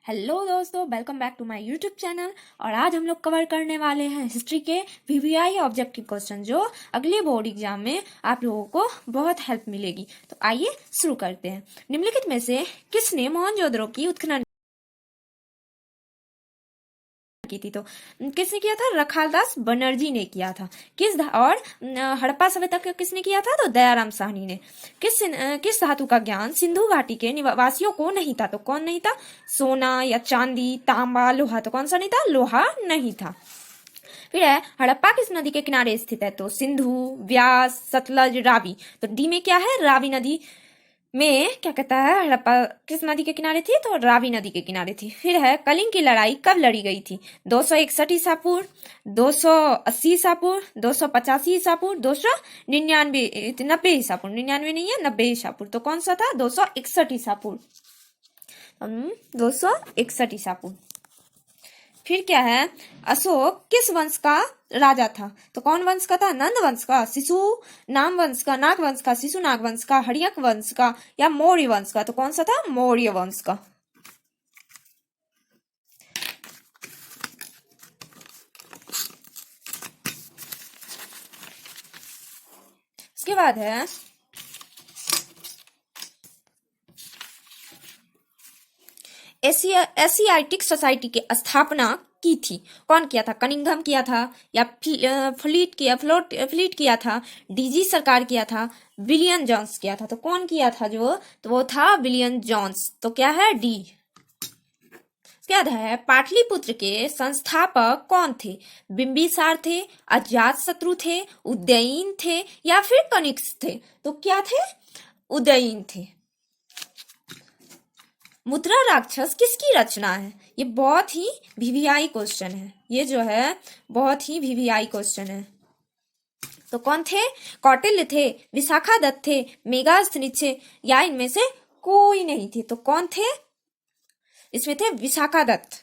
Hello दोस्तों, welcome back to my YouTube channel. और आज हम लोग कवर करने वाले हैं हिस्ट्री के वीवीआई ऑब्जेक्टिव क्वेश्चन, जो अगले बोर्ड एग्जाम में आप लोगों को बहुत हेल्प मिलेगी। तो आइए शुरू करते हैं। निम्नलिखित में से किसने मोहनजोदड़ो की उत्खनन की थी? तो किसने किया था? रखालदास बनर्जी ने किया था। और हड़प्पा सभ्यता का किसने किया था? तो दयाराम साहनी ने। किस धातु का ज्ञान सिंधु घाटी के निवासियों को नहीं था? तो कौन नहीं था? सोना या चांदी, तांबा, लोहा। तो कौन सा नहीं था? लोहा नहीं था। फिर है, हड़प्पा किस नदी के किनारे स्थित है? तो सिंधु, व्यास, सतलज, रावी। तो डी में क्या है? रावी नदी में क्या कहता है? हड़प्पा किस नदी के किनारे थी? तो रावी नदी के किनारे थी। फिर है, कलिंग की लड़ाई कब लड़ी गई थी? 261 ईसा पूर्व, 280 ईसा पूर्व, 285 ईसा पूर्व, 299 90 ईसा पूर्व। 99 नहीं है, 90 ईसा पूर्व। तो कौन सा था? 261 ईसा पूर्व। 261 ईसा पूर्व। फिर क्या है, अशोक किस वंश का राजा था? तो कौन वंश का था? नंद वंश का, शिशु नाम वंश का, नाग वंश का, शिशु नाग वंश का, हर्यक वंश का, या मौर्य वंश का? तो कौन सा था? मौर्य वंश का। उसके बाद है, एशियाटिक सोसाइटी की स्थापना की थी? कौन किया था? कनिंघम किया था, या फ्लीट किया था, डीजी सरकार किया था, विलियम जॉन्स किया था? तो कौन किया था जो? तो वो था विलियम जॉन्स। तो क्या है? डी। क्या है, पाटलिपुत्र के संस्थापक कौन थे? बिंबिसार थे, अजातशत्रु थे, उदयन थे, या फिर कनिष्क थे? तो क्या थे? उदयन थे। मुद्रा राक्षस किसकी रचना है? ये बहुत ही वीवीआई क्वेश्चन है। ये जो है बहुत ही वीवीआई क्वेश्चन है। तो कौन थे? कौटिल्य थे, विशाखा दत्त थे, मेगास्थनीज थे, या इनमें से कोई नहीं थे? तो कौन थे? इसमें थे विशाखा दत्त।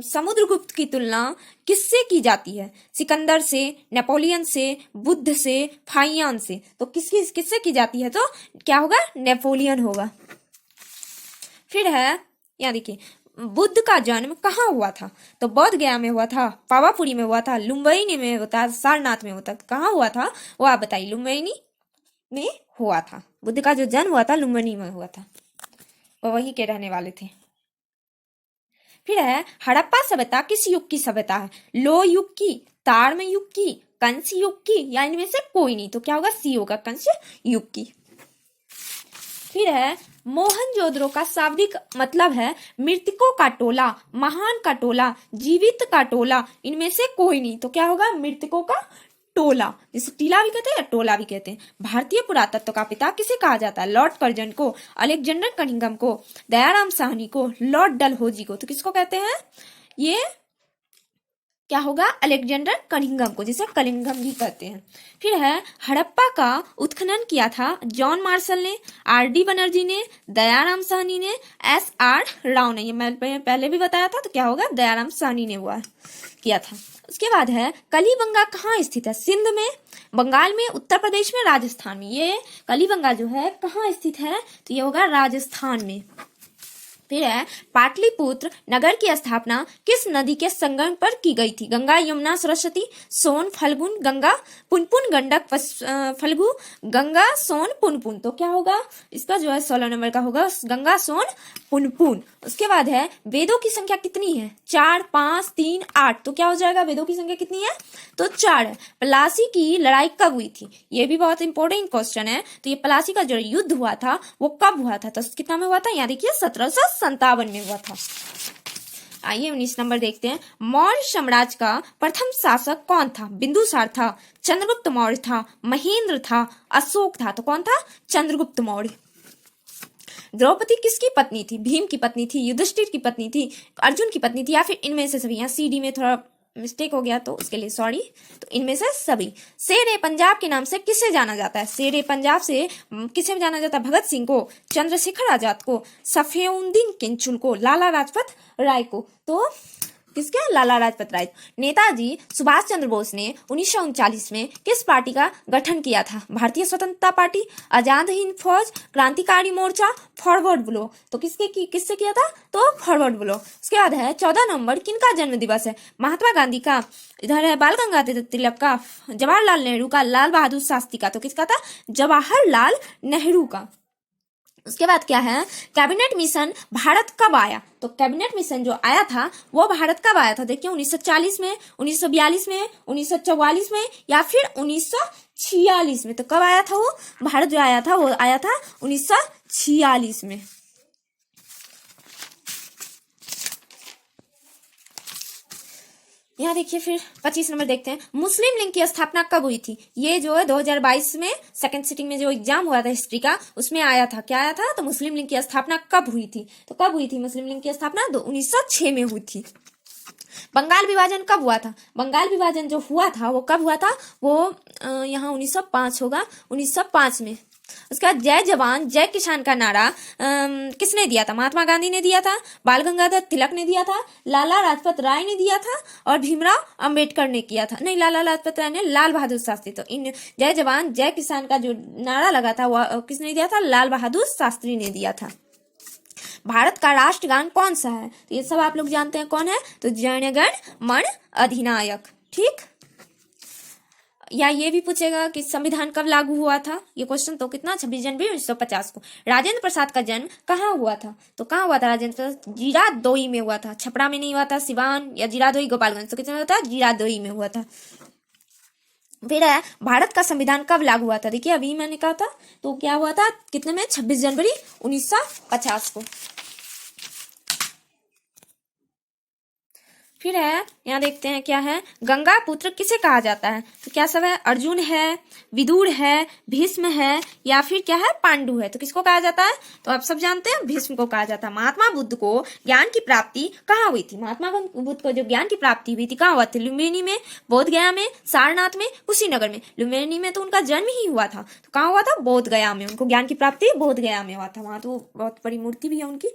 समुद्रगुप्त की तुलना किससे की जाती है? सिकंदर से, नेपोलियन से, बुद्ध से, फाहियान से। तो किससे की जाती है? तो क्या होगा? नेपोलियन होगा। फिर है, यहाँ देखिए, बुद्ध का जन्म कहाँ हुआ था? तो बोध गया में हुआ था, पावापुरी में हुआ था, लुम्बिनी में हुआ था, सारनाथ में हुआ था। कहाँ हुआ था वो आप बताइए? लुम्बिनी में हुआ था। बुद्ध का जो जन्म हुआ था लुम्बिनी में हुआ था। वो वहीं के रहने वाले थे। फिर है, हड़प्पा सभ्यता किस युग की सभ्यता है? लो युग की, ताड़ युग की, कंस युग की, या इनमें से कोई नहीं? तो क्या होगा? सी होगा, कंस युग की। फिर है, मोहनजोदड़ो का शाब्दिक मतलब है मृतकों का टोला, महान का टोला, जीवित का टोला, इनमें से कोई नहीं? तो क्या होगा? मृतकों का टोला, जिसे टीला भी कहते हैं या टोला भी कहते हैं। भारतीय पुरातत्व का पिता किसे कहा जाता है? लॉर्ड कर्जन को, अलेक्जेंडर कनिंघम को, दयाराम साहनी को, लॉर्ड डलहौजी को। तो किसको कहते हैं? ये क्या होगा? अलेक्जेंडर कनिंघम को, जिसे कनिंघम भी कहते हैं। फिर है, हड़प्पा का उत्खनन किया था जॉन मार्शल ने, आर.डी. बनर्जी ने, दयाराम साहनी ने, एस.आर. राव ने। ये मैं पहले भी बताया था। तो क्या होगा? दयाराम साहनी ने हुआ किया था। उसके बाद है, कलीबंगा कहाँ स्थित है? सिंध में, बंगाल में, उत्तर प्रदेश में, राजस्थान में। ये कलीबंगा जो है कहाँ स्थित है? तो ये होगा राजस्थान में। फिर है, पाटलिपुत्र नगर की स्थापना किस नदी के संगम पर की गई थी? गंगा, यमुना, सरस्वती, सोन, फल्गुन, गंगा, पुनपुन, गंडक, फल्गु, गंगा, सोन, पुनपुन। तो क्या होगा? इसका जो है 16 नंबर का होगा गंगा, सोन, पुनपुन। उसके बाद है, वेदों की संख्या कितनी है? 4, 5, 3, 8। तो क्या हो जाएगा? वेदों की संख्या कितनी है? तो 4 है। प्लासी की लड़ाई कब हुई थी? ये भी बहुत इंपॉर्टेंट क्वेश्चन है। तो ये प्लासी का जो युद्ध हुआ था वो कब हुआ था? तो कितना में हुआ था? यहाँ देखिए 1757 में हुआ था। आइए 19 नंबर देखते हैं। मौर्य साम्राज्य का प्रथम शासक कौन था? बिंदुसार था, चंद्रगुप्त मौर्य था, महेंद्र था, अशोक था। तो कौन था? चंद्रगुप्त मौर्य। द्रौपदी किसकी पत्नी थी? भीम की पत्नी थी, युधिष्ठिर की पत्नी थी, अर्जुन की पत्नी थी, या फिर इनमें से सभी? यहाँ सी.डी. में थोड़ा मिस्टेक हो गया तो उसके लिए सॉरी। तो इनमें से सभी। शेर ए पंजाब के नाम से किसे जाना जाता है? शेर ए पंजाब से किसे जाना जाता है? भगत सिंह को, चंद्रशेखर आजाद को, सफेउद्दीन किंचुल को, लाला लाजपत राय को। तो किसके? लाला लाजपत राय। नेताजी सुभाष चंद्र बोस ने 1939 में किस पार्टी का गठन किया था? भारतीय स्वतंत्रता पार्टी, आजाद हिंद फौज, क्रांतिकारी मोर्चा, फॉरवर्ड ब्लॉक। तो किससे किया था? तो फॉरवर्ड ब्लॉक। उसके बाद है 14 नवंबर किनका जन्म दिवस है? महात्मा गांधी का, इधर है बाल गंगाधर तिलक का, जवाहरलाल नेहरू का, लाल बहादुर शास्त्री का। तो किसका था? जवाहरलाल नेहरू का। उसके बाद क्या है? कैबिनेट मिशन भारत कब आया? तो कैबिनेट मिशन जो आया था वो भारत कब आया था? देखिए 1940 में, 1942 में, 1944 में या फिर 1946 में। तो कब आया था वो? भारत जो आया था वो आया था 1946 में। यहाँ देखिए फिर 25 नंबर देखते हैं, मुस्लिम लीग की स्थापना कब हुई थी? ये जो है 2022 में सेकंड सिटिंग में जो एग्जाम हुआ था हिस्ट्री का, उसमें आया था। क्या आया था? तो मुस्लिम लीग की स्थापना कब हुई थी? तो कब हुई थी मुस्लिम लीग की स्थापना? 1906 में हुई थी। बंगाल विभाजन कब हुआ था? बंगाल विभाजन जो हुआ था वो कब हुआ था? वो यहाँ 1905 होगा, 1905 में। उसके बाद जय जवान जय किसान का नारा किसने दिया था? महात्मा गांधी ने दिया था, बाल गंगाधर तिलक ने दिया था, लाला लाजपत राय ने दिया था और भीमराव अंबेडकर ने किया था। नहीं, लाला लाजपत राय ने, लाल बहादुर शास्त्री। तो इन जय जवान जय किसान का जो नारा लगा था वह किसने दिया था? लाल बहादुर शास्त्री ने दिया था। भारत का राष्ट्रगान कौन सा है? तो ये सब आप लोग जानते हैं कौन है? तो जन गण मन अधिनायक। ठीक। या ये भी पूछेगा कि संविधान कब लागू हुआ था? ये क्वेश्चन तो कितना? 26 जनवरी 1950 को। राजेंद्र प्रसाद का जन्म कहाँ हुआ था? तो कहाँ हुआ था राजेंद्र प्रसाद? जीरादोई में हुआ था। छपरा में नहीं हुआ था, सिवान या जीरादोई गोपालगंज। तो कितने में हुआ था? जीरादोई में हुआ था। फिर है भारत का संविधान कब लागू हुआ था? देखिए अभी मैंने कहा था, तो क्या हुआ था कितने में? 26 जनवरी 1950 को। फिर है यहाँ देखते हैं क्या है, गंगा पुत्र किसे कहा जाता है? तो क्या सब है? अर्जुन है, विदुर है, भीष्म है या फिर क्या है? पांडु है। तो किसको कहा जाता है? तो आप सब जानते हैं भीष्म को कहा जाता है। महात्मा बुद्ध को ज्ञान की प्राप्ति कहाँ हुई थी? महात्मा बुद्ध को जो ज्ञान की प्राप्ति हुई थी कहाँ हुआ थी? लुम्बिनी में, बोध गया में, सारनाथ में, कुशीनगर में। लुम्बिनी में तो उनका जन्म ही हुआ था, तो कहाँ हुआ था? बोध गया में। उनको ज्ञान की प्राप्ति बोध गया में हुआ था। वहां तो बहुत बड़ी मूर्ति भी है उनकी।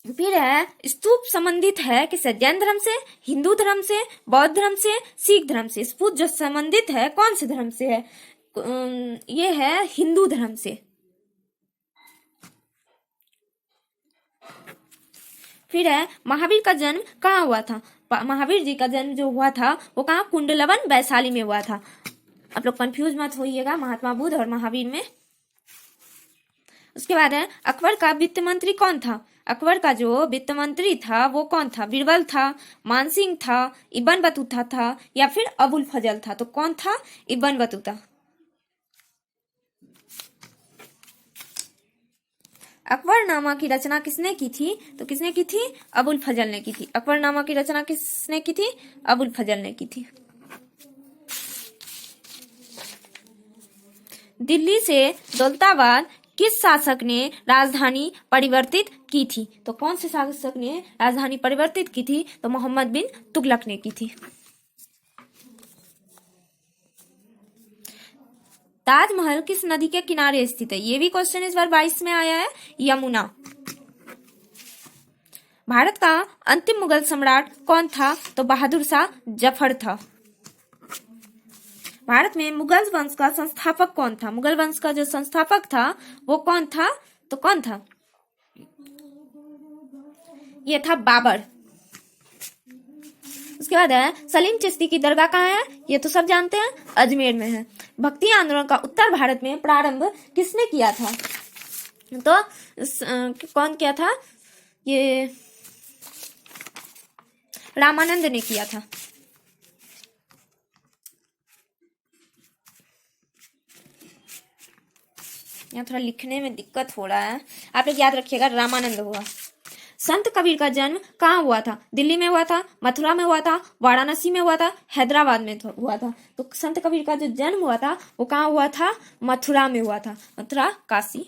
फिर है स्तूप संबंधित है किससे? जैन धर्म से, हिंदू धर्म से, बौद्ध धर्म से, सिख धर्म से। स्तूप जो संबंधित है कौन से धर्म से है? ये है हिंदू धर्म से। फिर है महावीर का जन्म कहाँ हुआ था? महावीर जी का जन्म जो हुआ था वो कहाँ? कुंडलवन वैशाली में हुआ था। आप लोग कंफ्यूज मत होइएगा महात्मा बुद्ध और महावीर में। उसके बाद है अकबर का वित्त मंत्री कौन था? अकबर का जो वित्त मंत्री था वो कौन था? बीरबल था, मानसिंह था, इब्न बतूता था या फिर अबुल फजल था? तो कौन था? Ibn Battuta. अकबरनामा की रचना किसने की थी? तो किसने की थी? अबुल फजल ने की थी। अकबरनामा की रचना किसने की थी? अबुल फजल ने की थी। दिल्ली से दौलताबाद किस शासक ने राजधानी परिवर्तित की थी? तो कौन से शासक ने राजधानी परिवर्तित की थी? तो मोहम्मद बिन तुगलक ने की थी। ताजमहल किस नदी के किनारे स्थित है? ये भी क्वेश्चन इस बार 22 में आया है, यमुना। भारत का अंतिम मुगल सम्राट कौन था? तो बहादुर शाह जफर था। भारत में मुगल वंश का संस्थापक कौन था? मुगल वंश का जो संस्थापक था वो कौन था? तो कौन था? ये था बाबर। उसके बाद है सलीम चिश्ती की दरगाह कहाँ है? ये तो सब जानते हैं, अजमेर में है। भक्ति आंदोलन का उत्तर भारत में प्रारंभ किसने किया था? तो कौन किया था? ये रामानंद ने किया था। यहाँ थोड़ा लिखने में दिक्कत हो रहा है, आप लोग याद रखिएगा, रामानंद हुआ। संत कबीर का जन्म कहाँ हुआ था? दिल्ली में हुआ था, मथुरा में हुआ था, वाराणसी में हुआ था, हैदराबाद में हुआ था। तो संत कबीर का जो जन्म हुआ था वो कहाँ हुआ था? मथुरा में हुआ था, मथुरा काशी।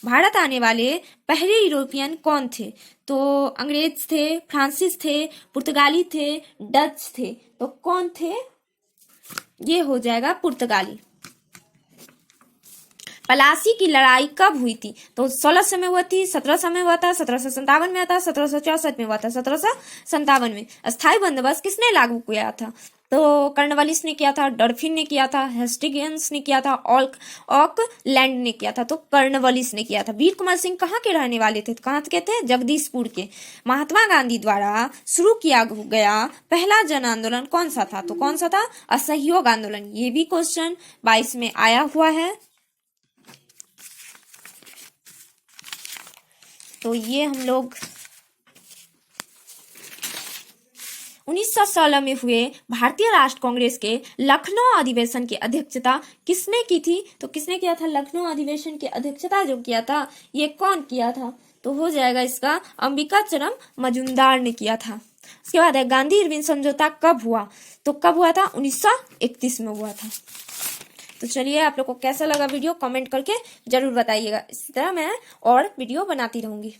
भारत आने वाले पहले यूरोपियन कौन थे? तो अंग्रेज थे, फ्रांसीस थे, पुर्तगाली थे, डच थे। तो कौन थे? ये हो जाएगा पुर्तगाली। पलासी की लड़ाई कब हुई थी? तो 1600 में हुआ थी, 1700 में हुआ था, 1757 में था, 1764 में हुआ था, 1757 में। स्थायी बंदोबस्त किसने लागू किया था? तो कर्नवालिस ने किया था, डरफिन ने किया था, हेस्टिंग्स ने किया था, ऑकलैंड ने किया था। तो कर्नवालिस ने किया था। वीर कुंवर सिंह कहाँ के रहने वाले थे? कहाँ के थे? जगदीशपुर के। महात्मा गांधी द्वारा शुरू किया गया पहला जन आंदोलन कौन सा था? तो कौन सा था? असहयोग आंदोलन। ये भी क्वेश्चन 22 में आया हुआ है। तो ये हम लोग 1916 में हुए भारतीय राष्ट्र कांग्रेस के लखनऊ अधिवेशन की अध्यक्षता किसने की थी? तो किसने किया था? लखनऊ अधिवेशन की अध्यक्षता जो किया था, ये कौन किया था? तो हो जाएगा इसका अंबिकाचरम मजूमदार ने किया था। उसके बाद है गांधी इरविन समझौता कब हुआ? तो कब हुआ था? 1931 में हुआ था। तो चलिए, आप लोग को कैसा लगा वीडियो कमेंट करके जरूर बताइएगा। इसी तरह मैं और वीडियो बनाती रहूंगी।